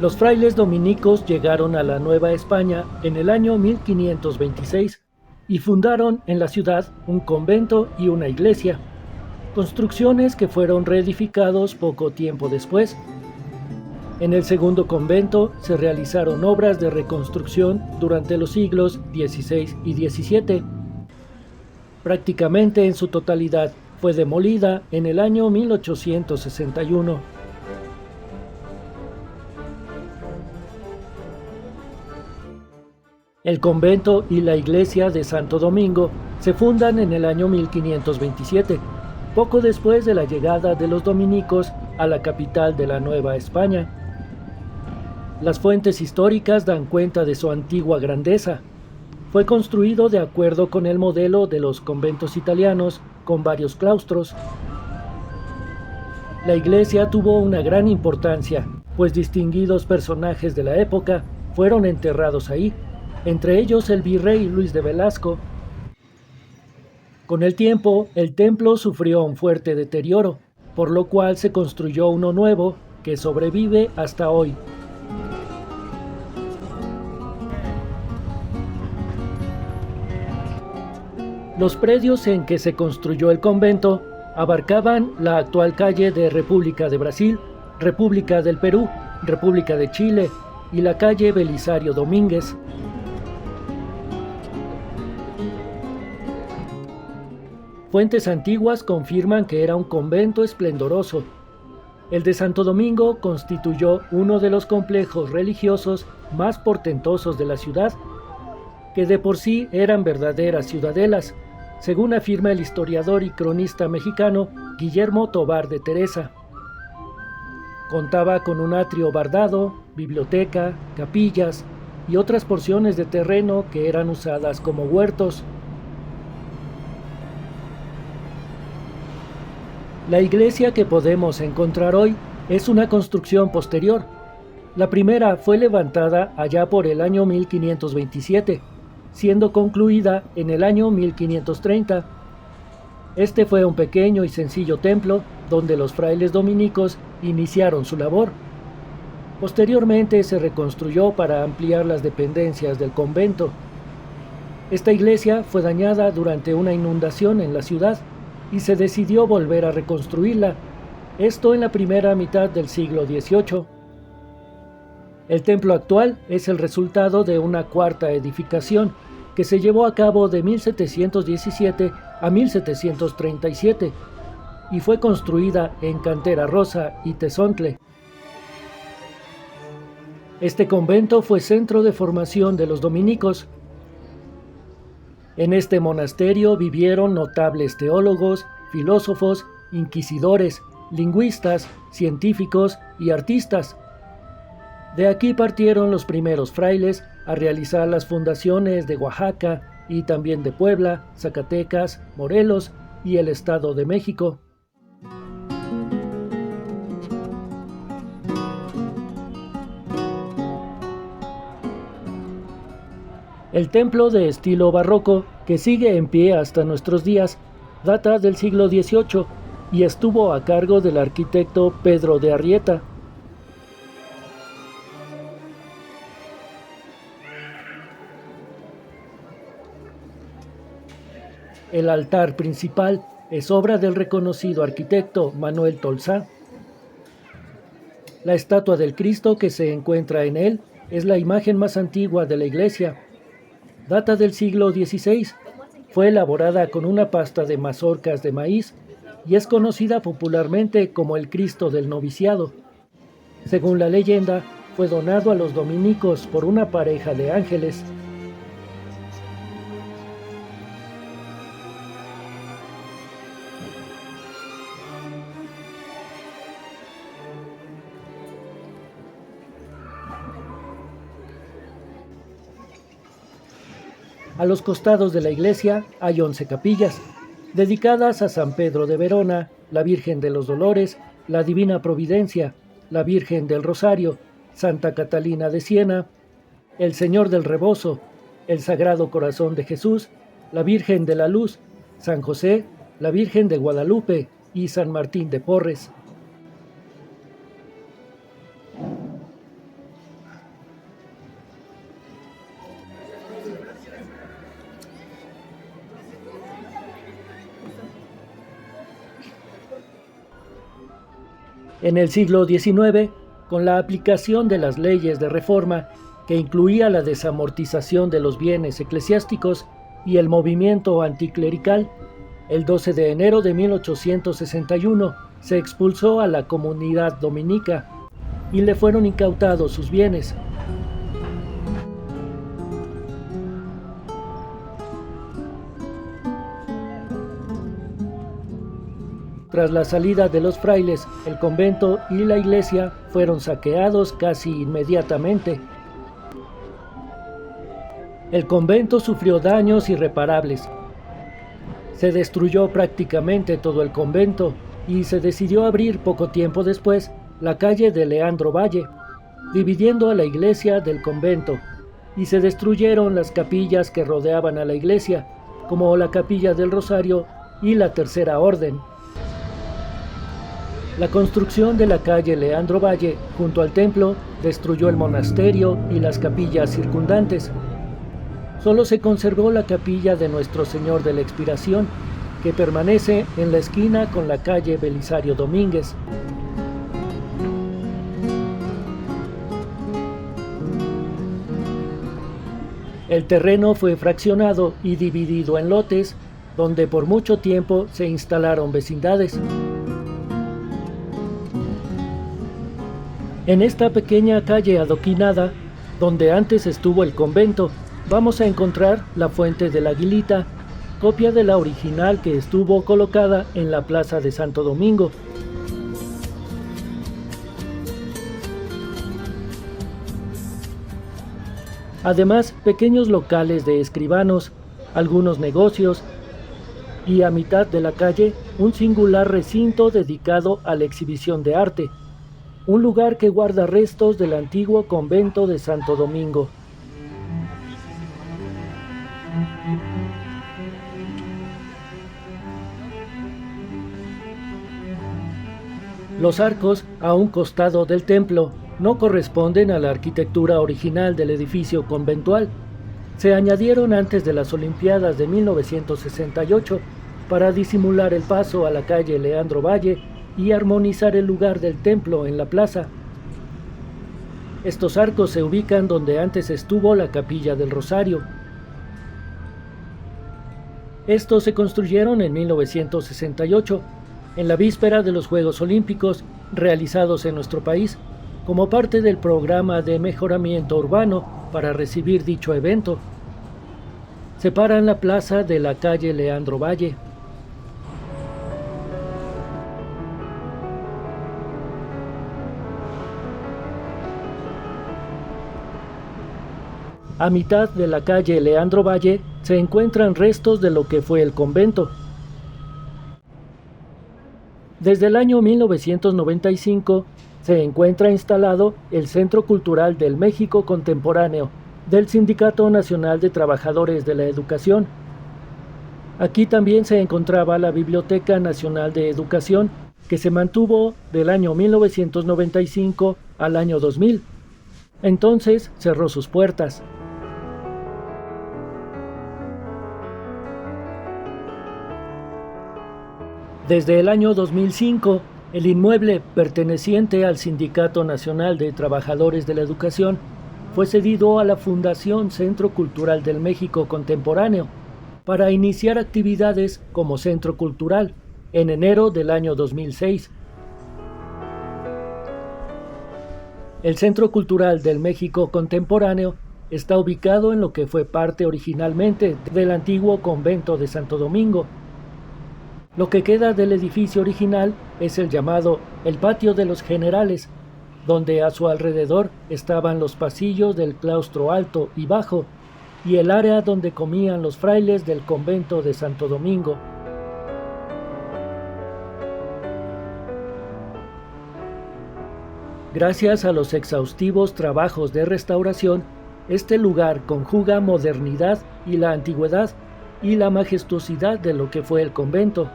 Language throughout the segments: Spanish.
Los frailes dominicos llegaron a la Nueva España en el año 1526 y fundaron en la ciudad un convento y una iglesia, construcciones que fueron reedificados poco tiempo después. En el segundo convento se realizaron obras de reconstrucción durante los siglos XVI y XVII. Prácticamente en su totalidad fue demolida en el año 1861. El convento y la iglesia de Santo Domingo se fundan en el año 1527, poco después de la llegada de los dominicos a la capital de la Nueva España. Las fuentes históricas dan cuenta de su antigua grandeza. Fue construido de acuerdo con el modelo de los conventos italianos, con varios claustros. La iglesia tuvo una gran importancia, pues distinguidos personajes de la época fueron enterrados ahí, entre ellos el virrey Luis de Velasco. Con el tiempo, el templo sufrió un fuerte deterioro, por lo cual se construyó uno nuevo que sobrevive hasta hoy. Los predios en que se construyó el convento abarcaban la actual calle de República de Brasil, República del Perú, República de Chile y la calle Belisario Domínguez. Fuentes antiguas confirman que era un convento esplendoroso. El de Santo Domingo constituyó uno de los complejos religiosos más portentosos de la ciudad, que de por sí eran verdaderas ciudadelas, según afirma el historiador y cronista mexicano Guillermo Tovar de Teresa. Contaba con un atrio bardado, biblioteca, capillas y otras porciones de terreno que eran usadas como huertos. La iglesia que podemos encontrar hoy es una construcción posterior. La primera fue levantada allá por el año 1527, siendo concluida en el año 1530. Este fue un pequeño y sencillo templo donde los frailes dominicos iniciaron su labor. Posteriormente se reconstruyó para ampliar las dependencias del convento. Esta iglesia fue dañada durante una inundación en la ciudad y se decidió volver a reconstruirla, esto en la primera mitad del siglo XVIII. El templo actual es el resultado de una cuarta edificación que se llevó a cabo de 1717 a 1737 y fue construida en cantera rosa y tezontle. Este convento fue centro de formación de los dominicos. En este monasterio vivieron notables teólogos, filósofos, inquisidores, lingüistas, científicos y artistas. De aquí partieron los primeros frailes a realizar las fundaciones de Oaxaca y también de Puebla, Zacatecas, Morelos y el Estado de México. El templo de estilo barroco, que sigue en pie hasta nuestros días, data del siglo XVIII y estuvo a cargo del arquitecto Pedro de Arrieta. El altar principal es obra del reconocido arquitecto Manuel Tolsá. La estatua del Cristo que se encuentra en él es la imagen más antigua de la iglesia. Data del siglo XVI, fue elaborada con una pasta de mazorcas de maíz y es conocida popularmente como el Cristo del Noviciado. Según la leyenda, fue donado a los dominicos por una pareja de ángeles. A los costados de la iglesia hay 11 capillas, dedicadas a San Pedro de Verona, la Virgen de los Dolores, la Divina Providencia, la Virgen del Rosario, Santa Catalina de Siena, el Señor del Rebozo, el Sagrado Corazón de Jesús, la Virgen de la Luz, San José, la Virgen de Guadalupe y San Martín de Porres. En el siglo XIX, con la aplicación de las leyes de reforma, que incluía la desamortización de los bienes eclesiásticos y el movimiento anticlerical, el 12 de enero de 1861 se expulsó a la comunidad dominica y le fueron incautados sus bienes. Tras la salida de los frailes, el convento y la iglesia fueron saqueados casi inmediatamente. El convento sufrió daños irreparables. Se destruyó prácticamente todo el convento y se decidió abrir poco tiempo después la calle de Leandro Valle, dividiendo a la iglesia del convento, y se destruyeron las capillas que rodeaban a la iglesia, como la Capilla del Rosario y la Tercera Orden. La construcción de la calle Leandro Valle junto al templo destruyó el monasterio y las capillas circundantes. Solo se conservó la capilla de Nuestro Señor de la Expiración, que permanece en la esquina con la calle Belisario Domínguez. El terreno fue fraccionado y dividido en lotes, donde por mucho tiempo se instalaron vecindades. En esta pequeña calle adoquinada, donde antes estuvo el convento, vamos a encontrar la Fuente de la Aguilita, copia de la original que estuvo colocada en la Plaza de Santo Domingo. Además, pequeños locales de escribanos, algunos negocios, y a mitad de la calle, un singular recinto dedicado a la exhibición de arte, un lugar que guarda restos del antiguo convento de Santo Domingo. Los arcos a un costado del templo no corresponden a la arquitectura original del edificio conventual. Se añadieron antes de las Olimpiadas de 1968 para disimular el paso a la calle Leandro Valle y armonizar el lugar del templo en la plaza. Estos arcos se ubican donde antes estuvo la Capilla del Rosario. Estos se construyeron en 1968, en la víspera de los Juegos Olímpicos realizados en nuestro país, como parte del programa de mejoramiento urbano para recibir dicho evento. Separan la plaza de la calle Leandro Valle. A mitad de la calle Leandro Valle se encuentran restos de lo que fue el convento. Desde el año 1995 se encuentra instalado el Centro Cultural del México Contemporáneo del Sindicato Nacional de Trabajadores de la Educación. Aquí también se encontraba la Biblioteca Nacional de Educación, que se mantuvo del año 1995 al año 2000. Entonces cerró sus puertas. Desde el año 2005, el inmueble perteneciente al Sindicato Nacional de Trabajadores de la Educación fue cedido a la Fundación Centro Cultural del México Contemporáneo para iniciar actividades como centro cultural en enero del año 2006. El Centro Cultural del México Contemporáneo está ubicado en lo que fue parte originalmente del antiguo convento de Santo Domingo. Lo que queda del edificio original es el llamado el Patio de los Generales, donde a su alrededor estaban los pasillos del claustro alto y bajo y el área donde comían los frailes del convento de Santo Domingo. Gracias a los exhaustivos trabajos de restauración, este lugar conjuga modernidad y la antigüedad y la majestuosidad de lo que fue el convento.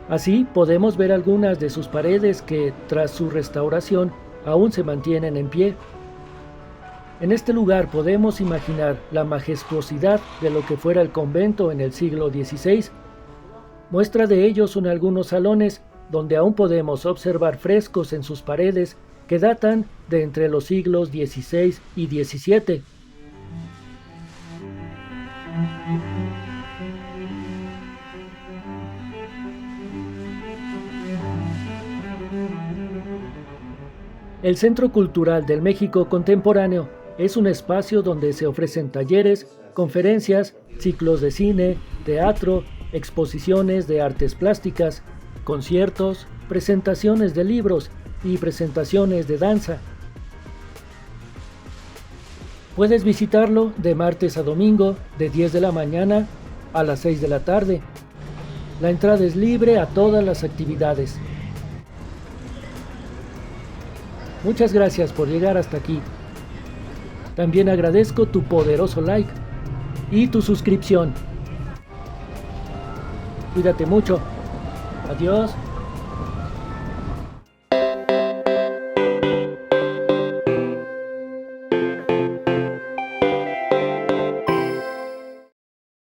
Así podemos ver algunas de sus paredes que, tras su restauración, aún se mantienen en pie. En este lugar podemos imaginar la majestuosidad de lo que fuera el convento en el siglo XVI. Muestra de ello son algunos salones donde aún podemos observar frescos en sus paredes que datan de entre los siglos XVI y XVII. El Centro Cultural del México Contemporáneo es un espacio donde se ofrecen talleres, conferencias, ciclos de cine, teatro, exposiciones de artes plásticas, conciertos, presentaciones de libros y presentaciones de danza. Puedes visitarlo de martes a domingo, de 10 de la mañana a las 6 de la tarde. La entrada es libre a todas las actividades. Muchas gracias por llegar hasta aquí. También agradezco tu poderoso like y tu suscripción. Cuídate mucho. Adiós.